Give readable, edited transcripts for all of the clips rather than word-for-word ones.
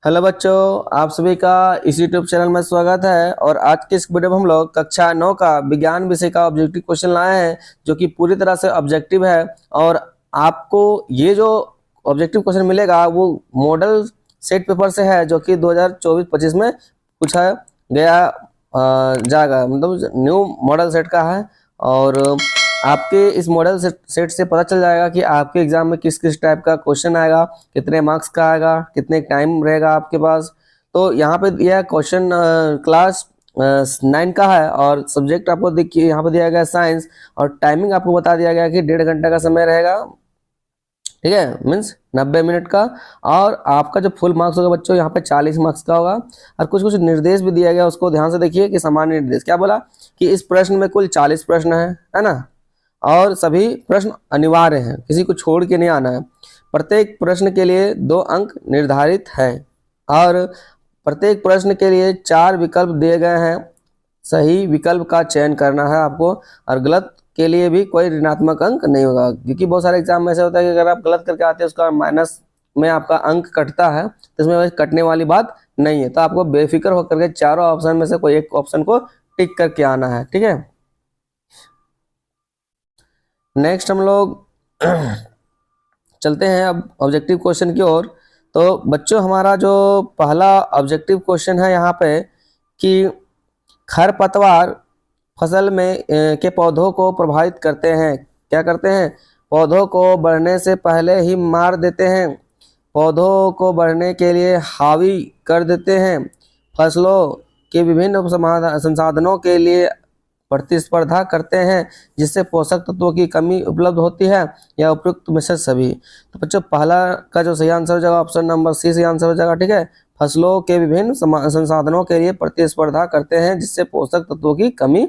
Hello बच्चों, आप सभी का इस यूट्यूब चैनल में स्वागत है। और आज की इस वीडियो में हम लोग कक्षा 9 का विज्ञान विषय का ऑब्जेक्टिव क्वेश्चन लाए हैं, जो कि पूरी तरह से ऑब्जेक्टिव है। और आपको ये जो ऑब्जेक्टिव क्वेश्चन मिलेगा वो मॉडल सेट पेपर से है, जो कि 2024-25 में पूछा गया जाएगा, मतलब न्यू मॉडल सेट का है। और आपके इस मॉडल सेट से पता चल जाएगा कि आपके एग्जाम में किस किस टाइप का क्वेश्चन आएगा, कितने मार्क्स का आएगा, कितने टाइम रहेगा आपके पास। तो यहाँ पे यह क्वेश्चन क्लास 9 का है, और सब्जेक्ट आपको देखिए यहाँ पे दिया गया साइंस, और टाइमिंग आपको बता दिया गया कि 1.5 घंटे का समय रहेगा। ठीक है, मीन्स 90 मिनट का। और आपका जो फुल मार्क्स होगा बच्चों, यहाँ पे 40 मार्क्स का होगा। और कुछ कुछ निर्देश भी दिया गया, उसको ध्यान से देखिए कि सामान्य निर्देश क्या बोला कि इस प्रश्न में कुल 40 प्रश्न है ना, और सभी प्रश्न अनिवार्य हैं, किसी को छोड़ के नहीं आना है। प्रत्येक प्रश्न के लिए 2 अंक निर्धारित है, और प्रत्येक प्रश्न के लिए 4 विकल्प दिए गए हैं। सही विकल्प का चयन करना है आपको, और गलत के लिए भी कोई ऋणात्मक अंक नहीं होगा, क्योंकि बहुत सारे एग्जाम में ऐसा होता है कि अगर आप गलत करके आते हैं उसका माइनस में आपका अंक कटता है, तो इसमें कटने वाली बात नहीं है। तो आपको बेफिक्र होकर के चारों ऑप्शन में से कोई एक ऑप्शन को टिक करके आना है। ठीक है, नेक्स्ट हम लोग चलते हैं अब ऑब्जेक्टिव क्वेश्चन की ओर। तो बच्चों, हमारा जो पहला ऑब्जेक्टिव क्वेश्चन है यहाँ पे कि खरपतवार फसल में के पौधों को प्रभावित करते हैं। क्या करते हैं? पौधों को बढ़ने से पहले ही मार देते हैं, पौधों को बढ़ने के लिए हावी कर देते हैं, फसलों के विभिन्न संसाधनों के लिए प्रतिस्पर्धा करते हैं जिससे पोषक तत्वों की कमी उपलब्ध होती है, या उपयुक्त में से सभी। तो बच्चों, पहला का जो सही आंसर हो जाएगा ऑप्शन नंबर सी सही आंसर हो जाएगा। ठीक है, फसलों के विभिन्न संसाधनों के लिए प्रतिस्पर्धा करते हैं जिससे पोषक तत्वों की कमी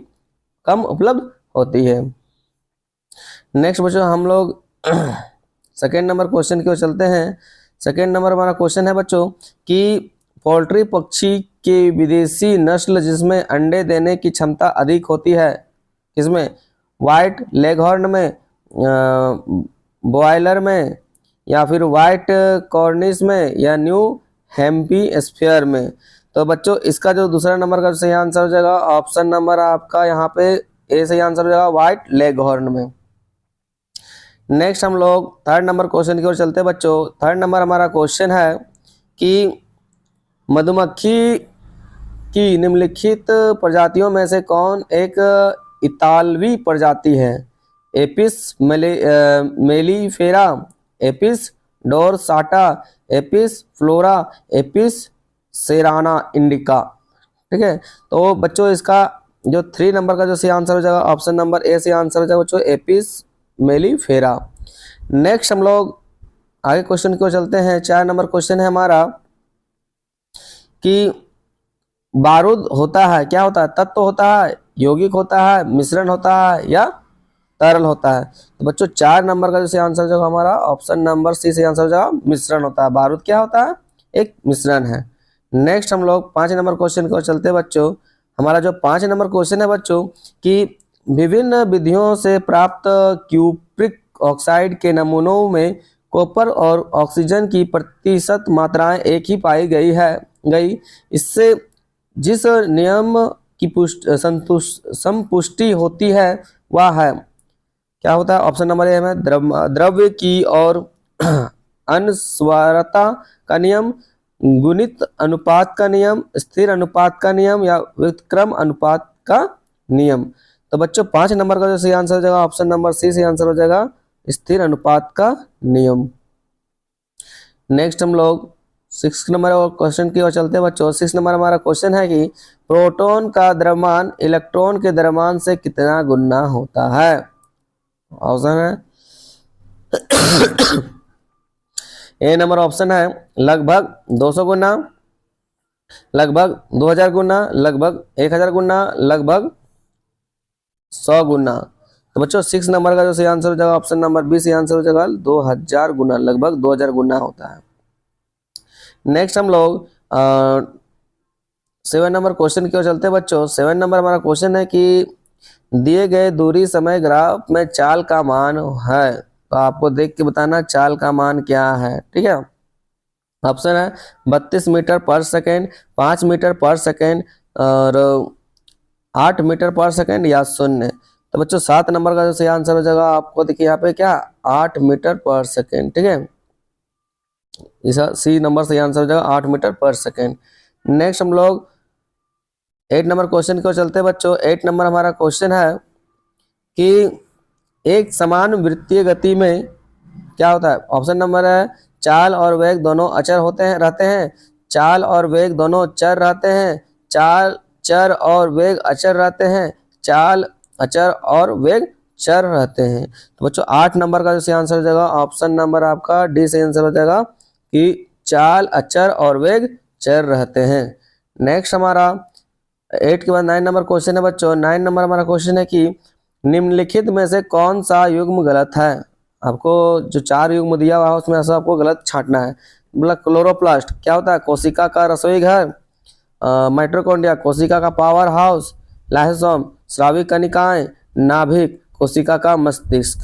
कम उपलब्ध होती है। नेक्स्ट बच्चों, हम लोग सेकेंड नंबर क्वेश्चन की ओर चलते हैं। सेकेंड नंबर हमारा क्वेश्चन है बच्चों कि पोल्ट्री पक्षी की विदेशी नस्ल जिसमें अंडे देने की क्षमता अधिक होती है, किसमें? वाइट लेगहॉर्न में, बॉयलर में, या फिर वाइट कॉर्निश में, या न्यू हैम्पीस्फीयर में। तो बच्चों, इसका जो दूसरा नंबर का सही आंसर हो जाएगा ऑप्शन नंबर आपका यहाँ पे ए सही आंसर हो जाएगा, वाइट लेगहॉर्न में। नेक्स्ट हम लोग थर्ड नंबर क्वेश्चन की ओर चलते हैं बच्चों। थर्ड नंबर हमारा क्वेश्चन है कि मधुमक्खी की निम्नलिखित प्रजातियों में से कौन एक इतालवी प्रजाति है? Apis mellifera, Apis dorsata, Apis flora, Apis cerana indica. ठीक है, तो बच्चों इसका जो 3 नंबर का जो सही आंसर हो जाएगा ऑप्शन नंबर ए से आंसर हो जाएगा बच्चों, एपिस मेलिफेरा। नेक्स्ट हम लोग आगे क्वेश्चन की ओर चलते हैं। 4 नंबर क्वेश्चन है हमारा कि बारूद होता है, क्या होता है? तत्व होता है, यौगिक होता है, मिश्रण होता है, या तरल होता है? तो बच्चों, 4 नंबर का जो सही आंसर जो हमारा ऑप्शन नंबर सी से आंसर हो जाएगा, मिश्रण होता है। बारूद क्या होता है? एक मिश्रण है। नेक्स्ट हम लोग 5 नंबर क्वेश्चन की ओर चलते हैं बच्चों। हमारा जो 5 नंबर क्वेश्चन है बच्चों कि विभिन्न विधियों से प्राप्त क्यूप्रिक ऑक्साइड के नमूनों में कॉपर और ऑक्सीजन की प्रतिशत मात्राएं एक ही पाई गई। इससे जिस नियम की संपुष्टि होती है वह है, क्या होता है? ऑप्शन नंबर ए में द्रव्य की और अनस्वरता का नियम, गुणित अनुपात का नियम, स्थिर अनुपात का नियम, या व्युत्क्रम अनुपात का नियम। तो बच्चों, 5 नंबर का जो सही आंसर हो जाएगा ऑप्शन नंबर सी से आंसर हो जाएगा, स्थिर अनुपात का नियम। नेक्स्ट हम लोग 6 नंबर क्वेश्चन की ओर चलते हैं बच्चों। 6 नंबर हमारा क्वेश्चन है कि प्रोटॉन का द्रव्यमान इलेक्ट्रॉन के द्रव्यमान से कितना गुना होता है? ऑप्शन है ए नंबर ऑप्शन है लगभग 200 गुना, लगभग 2000 गुना, लगभग 1000 गुना, लगभग 100 गुना। तो बच्चों, 6 नंबर का जो सही आंसर हो जाएगा ऑप्शन नंबर बी से आंसर हो जाएगा 2000 गुना, लगभग 2000 गुना होता है। नेक्स्ट हम लोग 7 नंबर क्वेश्चन की ओर चलते हैं बच्चों। 7 नंबर हमारा क्वेश्चन है कि दिए गए दूरी समय ग्राफ में चाल का मान है, तो आपको देख के बताना चाल का मान क्या है। ठीक है, ऑप्शन है 32 मीटर पर सेकेंड, 5 मीटर पर सेकेंड और 8 मीटर पर सेकेंड या शून्य। तो बच्चों 7 नंबर का जो सही आंसर हो जाएगा आपको देखिए यहाँ पे क्या 8 मीटर पर सेकेंड। ठीक है, सी नंबर सही आंसर हो जाएगा 8 मीटर पर सेकेंड। नेक्स्ट हम लोग 8 नंबर क्वेश्चन की ओर चलते हैं बच्चों। 8 नंबर हमारा क्वेश्चन है कि एक समान वृत्तीय गति में क्या होता है। ऑप्शन नंबर है चाल और वेग दोनों अचर रहते हैं, चाल और वेग दोनों चर रहते हैं, चाल चर और वेग अचर रहते हैं, चाल अचर और वेग चर रहते हैं। तो बच्चों 8 नंबर का जो सही आंसर हो जाएगा ऑप्शन नंबर आपका डी सही आंसर हो जाएगा कि चाल अचर और वेग चर रहते हैं। नेक्स्ट हमारा 8 के बाद 9 नंबर क्वेश्चन है बच्चों। 9 नंबर हमारा क्वेश्चन है कि निम्नलिखित में से कौन सा युग्म गलत है। आपको जो 4 युग्म दिया हुआ है उसमें से आपको गलत छांटना है। मतलब क्लोरोप्लास्ट क्या होता है, कोशिका का रसोई घर, माइटोकॉन्ड्रिया कोशिका का पावर हाउस, लाइसोसोम स्राविक कणिकाएं, नाभिक कोशिका का मस्तिष्क।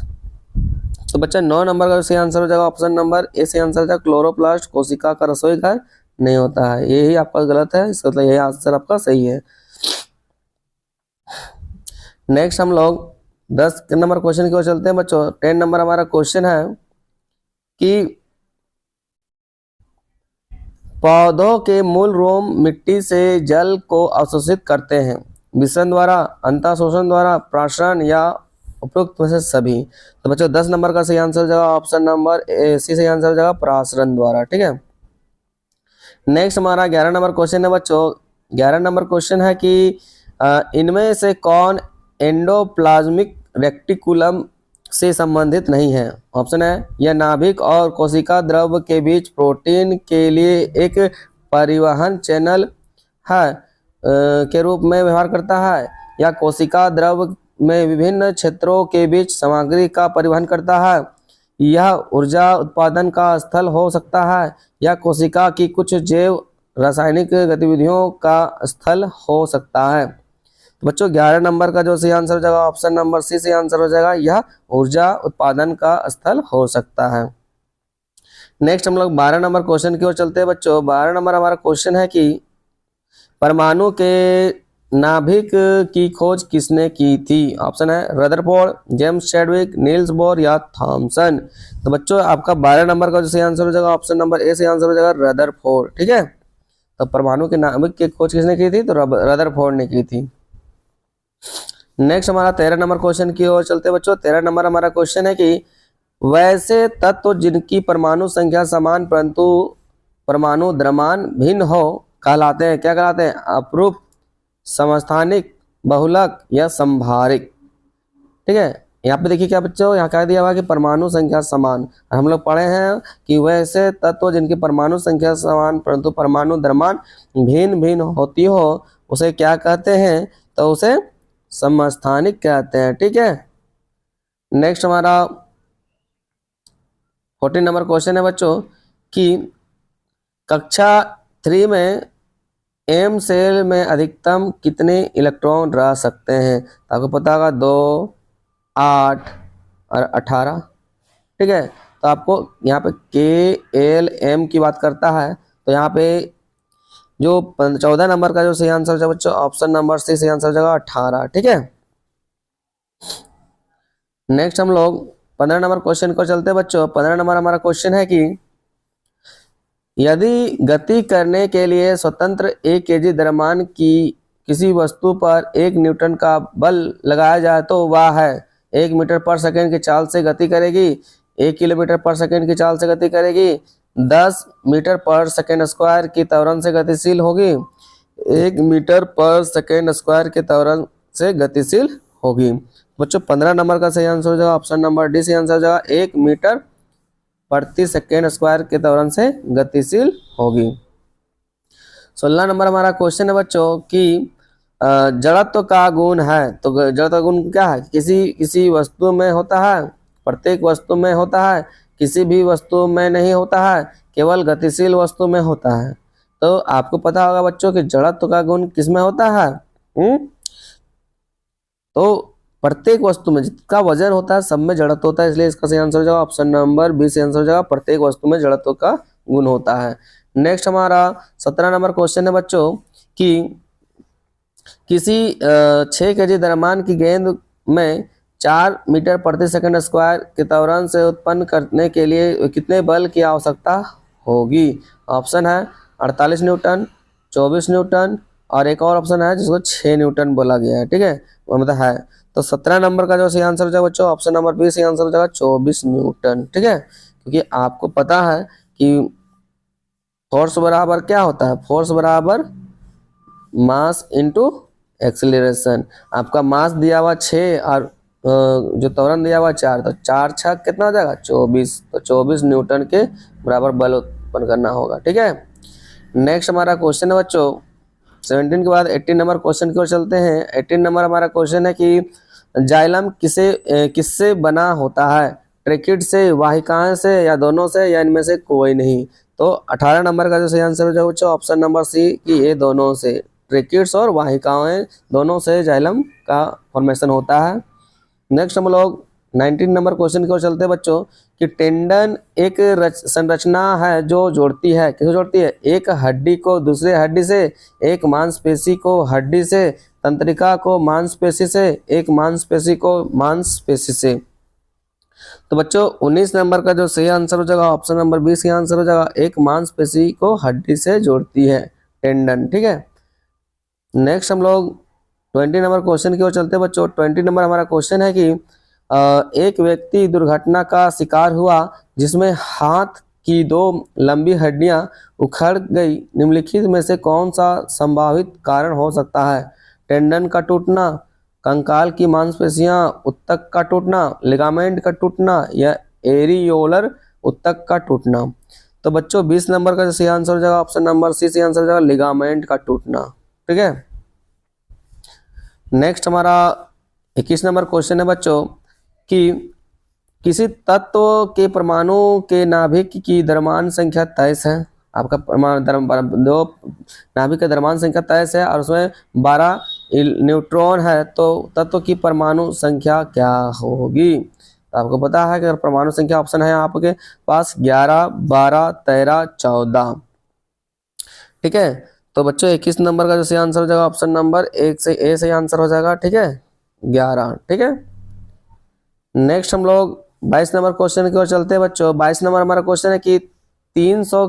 तो बच्चा 9 नंबर का सही आंसर हो जाएगा ऑप्शन नंबर ए सही आंसर हो जाएगा क्लोरोप्लास्ट कोशिका का रसोई घर नहीं होता है, यही आपका गलत है, इसका मतलब यही आंसर आपका सही है। नेक्स्ट हम लोग 10 नंबर क्वेश्चन की ओर चलते हैं बच्चों। 10 नंबर हमारा क्वेश्चन है कि पौधों के मूल रोम मिट्टी से जल को अवशोषित करते हैं, विसरण द्वारा, अंतःशोषण द्वारा, प्राशरण या उपरोक्त में से सभी। तो बच्चों 10 नंबर का सही आंसर हो जाएगा ऑप्शन नंबर ए सी सही आंसर हो जाएगा प्राशरण द्वारा। ठीक है, नेक्स्ट हमारा 11 नंबर क्वेश्चन है बच्चों। 11 नंबर क्वेश्चन है कि इनमें से कौन एंडोप्लाज्मिक रेक्टिकुलम से संबंधित नहीं है। ऑप्शन है यह नाभिक और कोशिका द्रव के बीच प्रोटीन के लिए एक परिवहन चैनल है के रूप में व्यवहार करता है, या कोशिका द्रव में विभिन्न क्षेत्रों के बीच सामग्री का परिवहन करता है, यह ऊर्जा उत्पादन का स्थल हो सकता है, या कोशिका की कुछ जैव रासायनिक गतिविधियों का स्थल हो सकता है। तो बच्चों 11 नंबर का जो सही आंसर हो जाएगा ऑप्शन नंबर सी सही आंसर हो जाएगा, यह ऊर्जा उत्पादन का स्थल हो सकता है। नेक्स्ट हम लोग 12 नंबर क्वेश्चन की ओर चलते हैं बच्चों। 12 नंबर हमारा क्वेश्चन है कि परमाणु के नाभिक की खोज किसने की थी। ऑप्शन है Rutherford, James Chadwick, Niels Bohr या थॉमसन। तो बच्चों आपका 12 नंबर का जो सही आंसर हो जाएगा ऑप्शन नंबर ए सही आंसर हो जाएगा रदरफोर्ड। ठीक है, तो परमाणु के नाभिक की खोज किसने की थी, तो रदरफोर्ड ने की थी। नेक्स्ट हमारा 13 नंबर क्वेश्चन की ओर चलते हैं बच्चों। 13 नंबर हमारा क्वेश्चन है कि वैसे तत्व जिनकी परमाणु संख्या समान परंतु परमाणु द्रव्यमान भिन्न हो कहलाते हैं, क्या कहलाते हैं, अपरूप, समस्थानिक, बहुलक या संभारिक। ठीक है, यहाँ पे देखिए क्या बच्चों, यहाँ कह दिया हुआ कि परमाणु संख्या समान। हम लोग पढ़े हैं कि वैसे तत्व जिनकी परमाणु संख्या समान परंतु परमाणु द्रव्यमान भिन्न भिन्न होती हो उसे क्या कहते हैं, तो उसे समस्थानिक कहते हैं। ठीक है, नेक्स्ट हमारा 14 नंबर क्वेश्चन है बच्चों कि कक्षा 3 में एम सेल में अधिकतम कितने इलेक्ट्रॉन रह सकते हैं। तो आपको पता होगा 2, 8 और 18। ठीक है, तो आपको यहाँ पे के एल एम की बात करता है, तो यहाँ पे जो 14 नंबर का जो सही आंसर हो जाएगा बच्चों ऑप्शन नंबर सी सही आंसर हो जाएगा 18। ठीक है, नेक्स्ट हम लोग 15 नंबर क्वेश्चन को चलते हैं बच्चों। 15 नंबर हमारा क्वेश्चन है कि यदि गति करने के लिए स्वतंत्र 1 kg द्रव्यमान की किसी वस्तु पर 1 न्यूटन का बल लगाया जाए तो वह है 1 मीटर पर सेकंड की चाल से गति करेगी, 1 किलोमीटर पर सेकंड की चाल से गति करेगी, 10 मीटर पर सेकंड स्क्वायर की त्वरण से गतिशील होगी, 1 मीटर पर सेकंड स्क्वायर के त्वरण से गतिशील होगी। बच्चों 15 नंबर का सही आंसर हो जाएगा ऑप्शन नंबर डी सही आंसर हो जाएगा 1 मीटर प्रति सेकेंड स्क्वायर के त्वरण से गतिशील होगी। 16 नंबर हमारा क्वेश्चन है बच्चों कि जड़त्व का गुण है, तो जड़त्व का गुण क्या है, किसी वस्तु में होता है, प्रत्येक वस्तु में होता है, किसी भी वस्तु में नहीं होता है, केवल गतिशील वस्तु में होता है। तो आपको पता होगा बच्चों कि जड़त्व का गुण किसमें होता है, तो प्रत्येक वस्तु में जितना वजन होता है सब में जड़त्व होता है, इसलिए इसका सही आंसर हो जाएगा ऑप्शन नंबर बी से आंसर हो जाएगा प्रत्येक वस्तु में जड़त्व का गुण होता है। नेक्स्ट हमारा 17 नंबर क्वेश्चन है बच्चों कि किसी 6 kg द्रव्यमान की गेंद में 4 मीटर प्रति सेकंड स्क्वायर के त्वरण से उत्पन्न करने के लिए कितने बल की आवश्यकता होगी? ऑप्शन है 48 न्यूटन, 24 न्यूटन और एक और ऑप्शन है जिसको 6 न्यूटन बोला गया है। ठीक है, वो मतलब है। तो 17 नंबर का जो सही आंसर हो जाएगा बच्चों, ऑप्शन नंबर बी सही आंसर हो जाएगा 24 न्यूटन। ठीक है, क्योंकि आपको पता है कि फोर्स बराबर क्या होता है, फोर्स बराबर मास इनटू एक्सीलरेशन। आपका मास दिया हुआ 6 और जो त्वरण दिया हुआ 4, तो 4 छक कितना हो जाएगा 24, तो 24 न्यूटन के बराबर बल उत्पन्न करना होगा। ठीक है, नेक्स्ट हमारा क्वेश्चन है बच्चों 17 के बाद 18 नंबर क्वेश्चन की ओर चलते हैं। 18 नंबर हमारा क्वेश्चन है कि जाइलम किससे बना होता है? ट्रैकिड से, वाहिकाएं से, या दोनों से, या इनमें से कोई नहीं? तो 18 नंबर का जो सही आंसर हो जाएगा बच्चों, ऑप्शन नंबर सी कि ये दोनों से, ट्रैकिड्स और वाहिकाएं दोनों से जाइलम का फॉर्मेशन होता है। नेक्स्ट हम लोग 19 नंबर क्वेश्चन की ओर चलते हैं बच्चों कि टेंडन एक संरचना है जो जोड़ती है, किसे जोड़ती है? एक हड्डी को दूसरे हड्डी से, एक मांसपेशी को हड्डी से, तंत्रिका को मांसपेशी से, एक मांसपेशी को मांसपेशी से। तो बच्चों 19 नंबर का जो सही आंसर हो जाएगा, ऑप्शन नंबर 20 सही आंसर हो जाएगा, एक मांसपेशी को हड्डी से जोड़ती है टेंडन। ठीक है, नेक्स्ट हम लोग 20 नंबर क्वेश्चन की ओर चलते हैं बच्चों। 20 नंबर हमारा क्वेश्चन है कि एक व्यक्ति दुर्घटना का शिकार हुआ जिसमें हाथ की 2 लंबी हड्डियां उखड़ गई, निम्नलिखित में से कौन सा संभावित कारण हो सकता है? टेंडन का टूटना, कंकाल की मांसपेशियां उत्तक का टूटना, लिगामेंट का टूटना, या एरियोलर उत्तक का टूटना? तो बच्चों 20 नंबर का सही आंसर हो जाएगा, ऑप्शन नंबर सी सही आंसर हो जाएगा, लिगामेंट का टूटना। ठीक है, नेक्स्ट हमारा 21 नंबर क्वेश्चन है बच्चों कि किसी तत्व के परमाणु के नाभिक की द्रव्यमान संख्या 23 है। आपका दो नाभिक का द्रव्यमान संख्या 23 है और उसमें 12 न्यूट्रॉन है, तो तत्व की परमाणु संख्या क्या होगी? तो आपको पता है कि अगर परमाणु संख्या ऑप्शन है आपके पास 11, 12, 13, 14। ठीक है, तो बच्चों 21 नंबर का जो सही आंसर हो जाएगा, ऑप्शन नंबर 1 से ए सही आंसर हो जाएगा। ठीक है, 11। ठीक है, नेक्स्ट हम लोग 22 नंबर क्वेश्चन की ओर चलते हैं बच्चों। 22 नंबर हमारा क्वेश्चन है कि 300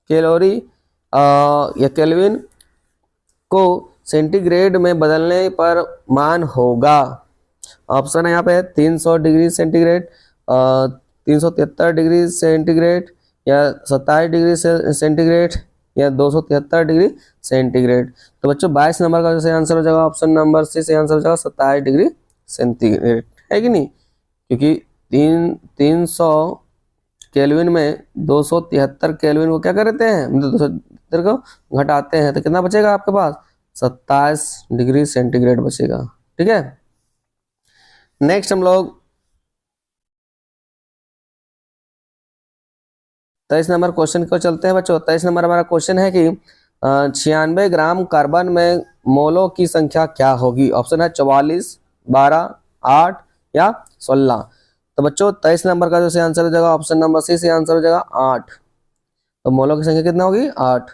कैलोरी या केल्विन को सेंटीग्रेड में बदलने पर मान होगा। ऑप्शन है यहाँ पे 300 डिग्री सेंटीग्रेड, 373 डिग्री सेंटीग्रेड, या 27 डिग्री सेंटीग्रेड, या 273 डिग्री सेंटीग्रेड। तो बच्चों 22 नंबर का जो सही आंसर हो जाएगा, ऑप्शन नंबर सी सही आंसर हो जाएगा 27 डिग्री सेंटीग्रेड। है कि नहीं? क्योंकि 300 केल्विन में 273 केल्विन को क्या करते हैं, 273 को घटाते हैं, तो कितना बचेगा आपके पास? 27 डिग्री सेंटीग्रेड बचेगा। ठीक है, नेक्स्ट हम लोग 23 नंबर क्वेश्चन को चलते हैं बच्चों। 23 नंबर हमारा क्वेश्चन है कि 96 ग्राम कार्बन में मोलों की संख्या क्या होगी? ऑप्शन है 44, 12, 8 या 16। तो बच्चों 23 नंबर का जो सही आंसर हो जाएगा, ऑप्शन नंबर सी से आंसर हो जाएगा 8। तो मोलों की संख्या कितना होगी? 8।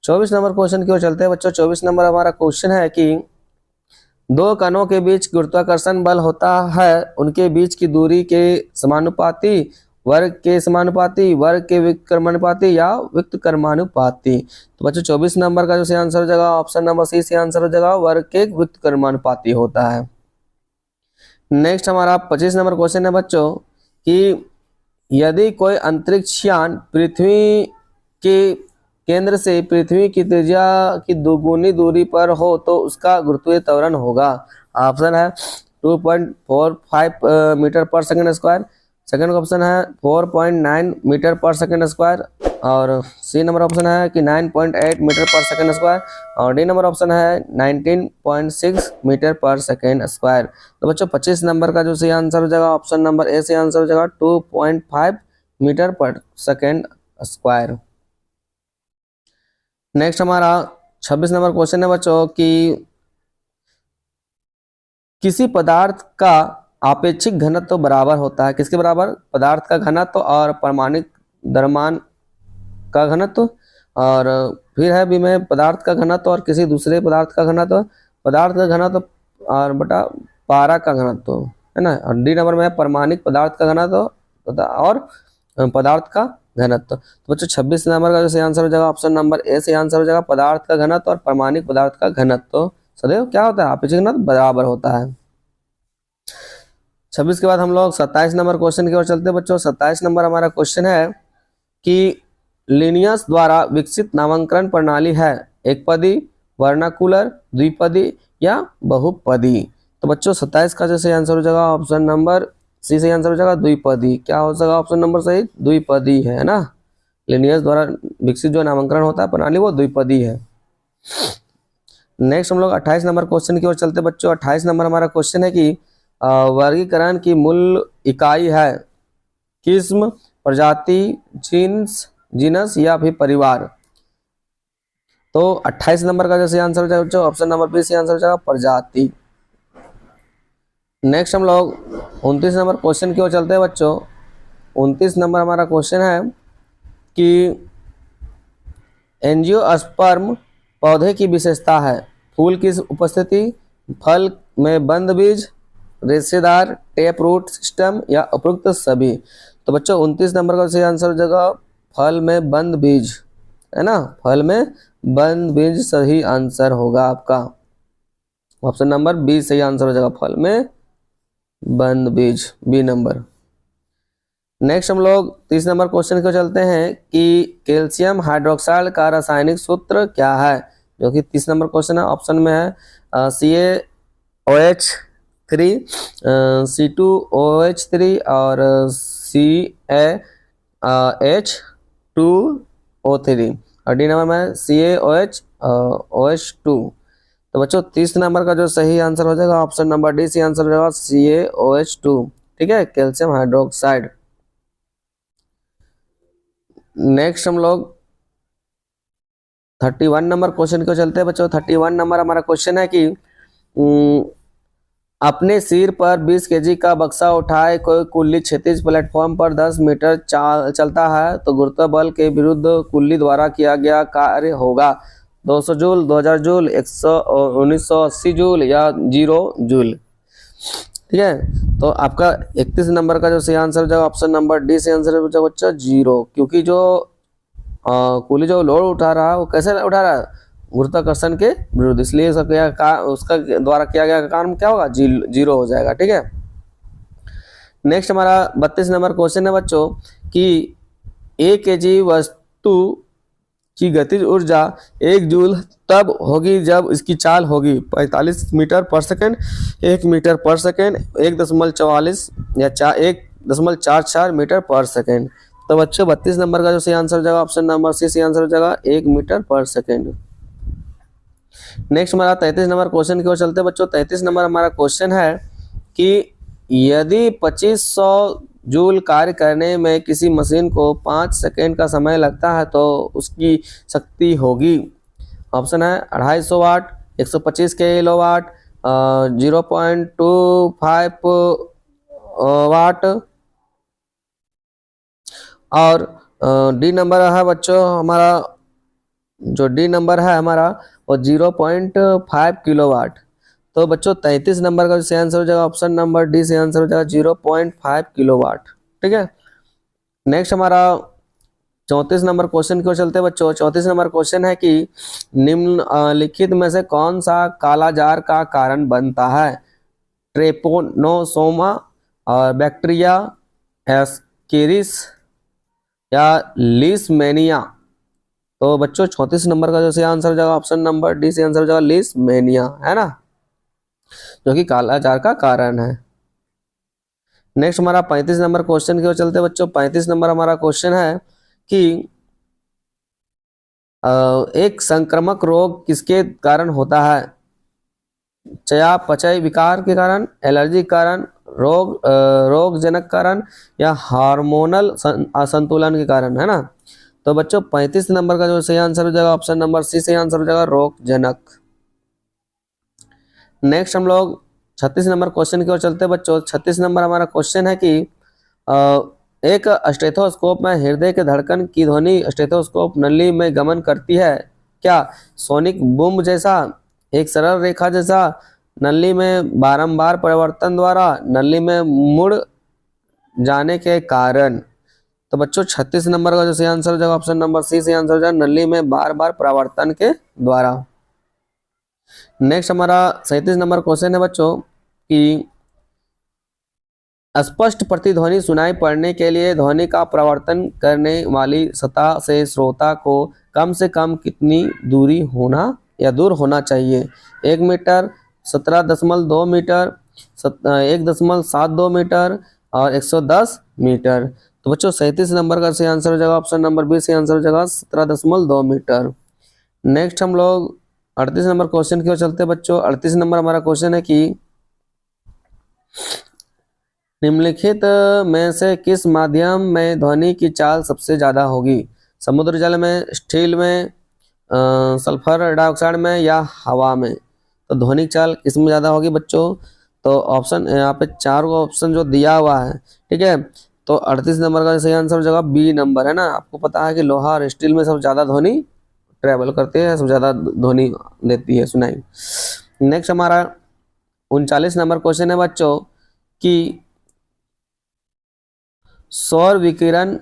24 नंबर क्वेश्चन की ओर चलते हैं बच्चों। 24 नंबर हमारा क्वेश्चन है कि 2 कणों के बीच गुरुत्वाकर्षण बल होता है, उनके बीच की दूरी के समानुपाती, वर्ग के समानुपाती, वर्ग के व्युत्क्रमानुपाती, या व्युत्क्रमानुपाती? तो बच्चों 24 नंबर का जो सही आंसर हो जाएगा, ऑप्शन नंबर सी से आंसर हो जाएगा, वर्ग के व्युत्क्रमानुपाती होता है। नेक्स्ट हमारा 25 नंबर क्वेश्चन है बच्चों कि यदि कोई अंतरिक्ष यान पृथ्वी के केंद्र से पृथ्वी की त्रिज्या की दोगुनी दूरी पर हो तो उसका गुरुत्वीय त्वरण होगा। ऑप्शन है 2.45 मीटर पर सेकंड स्क्वायर, सेकंड ऑप्शन है 4.9 मीटर पर सेकंड स्क्वायर, और सी नंबर ऑप्शन है कि 9.8 मीटर पर सेकंड स्क्वायर, और डी नंबर ऑप्शन है 19.6 मीटर पर सेकंड स्क्वायर। तो बच्चों 25 नंबर का जो सही आंसर हो जाएगा, ऑप्शन नंबर ए से आंसर हो जाएगा 2.5 मीटर पर सेकंड स्क्वायर। नेक्स्ट हमारा 26 नंबर क्वेश्चन है बच्चों कि किसी पदार्थ का आपेक्षिक घनत्व बराबर होता है, किसके बराबर? पदार्थ का घनत्व और परमाणु द्रव्यमान का घनत्व, और फिर है बी में पदार्थ का घनत्व और किसी दूसरे पदार्थ का घनत्व, पदार्थ का घनत्व और बटा पारा का घनत्व, है ना। और डी नंबर में है परमाणिक पदार्थ का घनत्व और पदार्थ का घनत्व। तो बच्चों 26 नंबर का जो सही आंसर हो जाएगा ऑप्शन नंबर ए सही आंसर हो जाएगा, पदार्थ का घनत्व और परमाणिक पदार्थ का घनत्व सदैव क्या होता है, आपेक्षिक घनत्व बराबर होता है। 26 के बाद हम लोग 27 नंबर क्वेश्चन की ओर चलते हैं बच्चों। 27 नंबर हमारा क्वेश्चन है कि लिनियस द्वारा विकसित नामांकन प्रणाली है एक पदी, वर्नाकुलर, द्विपदी या बहुपदी। तो बच्चों 27 का जो सही आंसर हो जाएगा ऑप्शन नंबर सी सही आंसर हो जाएगा द्विपदी। क्या हो जाएगा ऑप्शन नंबर सही, द्विपदी है ना। लिनियस द्वारा विकसित जो नामांकन होता है प्रणाली वो द्विपदी है। नेक्स्ट हम लोग 28 नंबर क्वेश्चन की ओर चलते बच्चों। 28 नंबर हमारा क्वेश्चन है कि वर्गीकरण की मूल इकाई है किस्म, प्रजाति, जीनस या फिर परिवार। तो 28 नंबर का जो सही आंसर हो जाएगा बच्चों ऑप्शन नंबर बी सही आंसर हो जाएगा प्रजाति। नेक्स्ट हम लोग 29 नंबर क्वेश्चन की ओर चलते हैं बच्चों। 29 नंबर हमारा क्वेश्चन है कि एंजियोस्पर्म पौधे की विशेषता है फूल की उपस्थिति, फल में बंद बीज, रेशेदार टेप रूट सिस्टम या उपरोक्त सभी। तो बच्चों 29 नंबर का सही आंसर हो जाएगा फल में बंद बीज, है ना। फल में बंद बीज सही आंसर होगा आपका, ऑप्शन नंबर बी सही आंसर हो जाएगा फल में बंद बीज, बी नंबर। नेक्स्ट हम लोग 30 नंबर क्वेश्चन को चलते हैं कि कैल्शियम हाइड्रोक्साइड का रासायनिक सूत्र क्या है, जो कि 30 नंबर क्वेश्चन है। ऑप्शन में है CaOH3, C2OH3 और CaH2O3 और डी नंबर में CaOH2। तो बच्चों 30 नंबर का जो सही आंसर हो जाएगा ऑप्शन नंबर डी सही आंसर हो जाएगा CaOH2, ठीक है, कैल्शियम हाइड्रोक्साइड। नेक्स्ट हम लोग 31 नंबर क्वेश्चन को चलते हैं बच्चों। 31 नंबर हमारा क्वेश्चन है कि अपने सिर पर 20 केजी का बक्सा उठाए कोई कुल्ली क्षैतिज प्लेटफॉर्म पर 10 मीटर चलता है तो गुरुत्व बल के विरुद्ध कुल्ली द्वारा किया गया कार्य होगा 200 जूल, 2000 जूल, 1980 जूल या 0 जूल। ठीक है, तो आपका 31 नंबर का जो सही आंसर हो जाएगा ऑप्शन नंबर डी सही आंसर हो जाएगा बच्चा 0, क्योंकि जो कुल्ली जो लोड उठा रहा है वो कैसे उठा रहा है, गुरुत्वाकर्षण के विरुद्ध, इसलिए उसका द्वारा किया गया काम क्या होगा 0 हो जाएगा। ठीक है, नेक्स्ट हमारा 32 नंबर क्वेश्चन है बच्चों कि 1 केजी वस्तु की गतिज ऊर्जा 1 जूल तब होगी जब इसकी चाल होगी 45 मीटर पर सेकेंड, 1 मीटर पर सेकेंड, 1.44 या 1.44 मीटर पर सेकेंड। तो बच्चों 32 नंबर का जो सही आंसर हो जाएगा ऑप्शन नंबर सी सही आंसर हो जाएगा 1 मीटर पर सेकेंड। नेक्स्ट हमारा 33 नंबर क्वेश्चन की ओर चलते हैं बच्चों। 33 नंबर हमारा क्वेश्चन है कि यदि 2500 जूल कार्य करने में किसी मशीन को 5 सेकेंड का समय लगता है तो उसकी शक्ति होगी, ऑप्शन है 250 वाट, 125 किलोवाट, 0.25 वाट और डी नंबर है बच्चों हमारा, जो डी नंबर है हमारा वो 0.5 किलोवाट। तो बच्चों 33 नंबर का सही आंसर हो जाएगा ऑप्शन नंबर डी सही आंसर हो जाएगा 0.5 किलोवाट। ठीक है, नेक्स्ट हमारा 34 नंबर क्वेश्चन की ओर चलते हैं बच्चों। 34 नंबर क्वेश्चन है कि निम्नलिखित में से कौन सा कालाजार का कारण बनता है, ट्रेपोनोसोमा और बैक्टीरिया, एस्केरिस या लीशमैनिया। तो बच्चों 34 नंबर का जो सही आंसर हो जाएगा ऑप्शन नंबर डी से आंसर हो जाएगा लीशमैनिया, है ना, जो कि कालाजार का कारण है। नेक्स्ट हमारा 35 नंबर क्वेश्चन की ओर चलते हैं बच्चों। 35 नंबर हमारा क्वेश्चन है कि एक संक्रामक रोग किसके कारण होता है, चयापचय विकार के कारण, एलर्जी के कारण, रोगजनक कारण या हार्मोनल असंतुलन के कारण, है ना। तो बच्चों 35 नंबर का जो सही आंसर हो जाएगा ऑप्शन नंबर सी सही आंसर हो जाएगा रोगजनक। नेक्स्ट हम लोग 36 नंबर क्वेश्चन की ओर चलते हैं बच्चों। 36 नंबर हमारा क्वेश्चन है कि एक स्टेथोस्कोप में हृदय के धड़कन की ध्वनि स्टेथोस्कोप नली में गमन करती है क्या? सोनिक बूम जैसा, एक सरल रेखा जैसा, नली में बारंबार परिवर्तन द्वारा, नली में मुड़ जाने के कारण। तो बच्चों 36 नंबर का जो सही आंसर हो जाएगा ऑप्शन नंबर सी से आंसर हो जाएगा नली में बार बार परिवर्तन के द्वारा। नेक्स्ट हमारा 37 नंबर क्वेश्चन है बच्चों कि स्पष्ट प्रतिध्वनि सुनाई पड़ने के लिए ध्वनि का प्रवर्तन करने वाली सतह से श्रोता को कम से कम कितनी दूरी होना या दूर होना चाहिए? 1 मीटर, 17.2 मीटर, 1.72 मीटर और 110 मीटर। तो बच्चों 37 नंबर का सही आंसर हो जाएगा ऑप्शन नंबर बी से आंसर हो जाएगा 17.2 मीटर। नेक्स्ट हम लोग 38 नंबर क्वेश्चन की ओर चलते हैं बच्चों। 38 नंबर हमारा क्वेश्चन है कि निम्नलिखित में से किस माध्यम में ध्वनि की चाल सबसे ज्यादा होगी? समुद्र जल में, स्टील में, सल्फर डाइऑक्साइड में या हवा में? तो ध्वनि चाल किसमें ज्यादा होगी बच्चों? तो ऑप्शन यहाँ पे 4 ऑप्शन जो दिया हुआ है, ठीक है। तो 38 नंबर का सही आंसर हो जाएगा बी नंबर, है ना। आपको पता है कि लोहा और स्टील में सबसे ज्यादा ध्वनि ट्रेवल करती है, सबसे ज्यादा ध्वनि देती है, सुनाई। नेक्स्ट हमारा 39 नंबर क्वेश्चन है बच्चों कि सौर विकिरण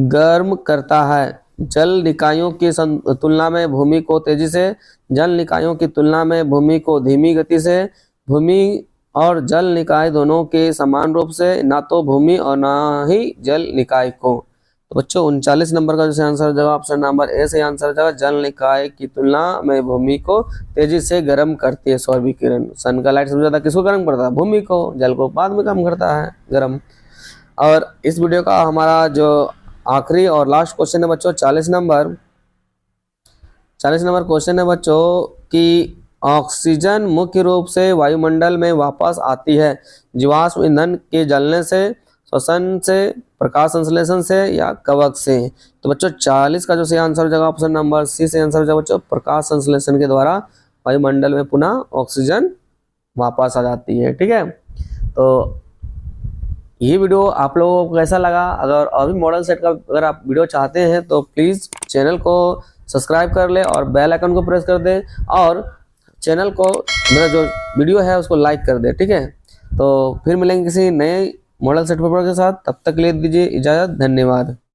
गर्म करता है जल निकायों की तुलना में भूमि को तेजी से, जल निकायों की तुलना में भूमि को धीमी गति से, भूमि और जल निकाय दोनों के समान रूप से, ना तो भूमि और ना ही जल निकाय को। तो बच्चों 39 नंबर का जो आंसर जवाब ऑप्शन नंबर ए से आंसर जवाब जल निकाय की तुलना में भूमि को तेजी से गर्म करती है सौर विकिरण। सन का लाइट सबसे ज्यादा किसको गर्म करता है? भूमि को। जल को बाद में कम करता है गर्म। और इस वीडियो का हमारा जो आखिरी और लास्ट क्वेश्चन है बच्चों 40 नंबर क्वेश्चन है बच्चों कि ऑक्सीजन मुख्य रूप से वायुमंडल में वापस आती है जीवाश्म ईंधन के जलने से, श्वसन से, प्रकाश संश्लेषण से या कवक से? तो बच्चों 40 का जो सही आंसर हो जाएगा ऑप्शन नंबर सी से आंसर हो जाएगा बच्चों प्रकाश संश्लेषण के द्वारा वायुमंडल में पुनः ऑक्सीजन वापस आ जाती है, ठीक है। तो ये वीडियो आप लोगों को कैसा लगा? अगर और भी मॉडल सेट का अगर आप वीडियो चाहते हैं तो प्लीज़ चैनल को सब्सक्राइब कर ले और बेल आइकन को प्रेस कर दे और चैनल को मेरा जो वीडियो है उसको लाइक कर दे, ठीक है। तो फिर मिलेंगे किसी नए मॉडल सेट पेपर के साथ, तब तक ले दीजिए इजाज़त, धन्यवाद।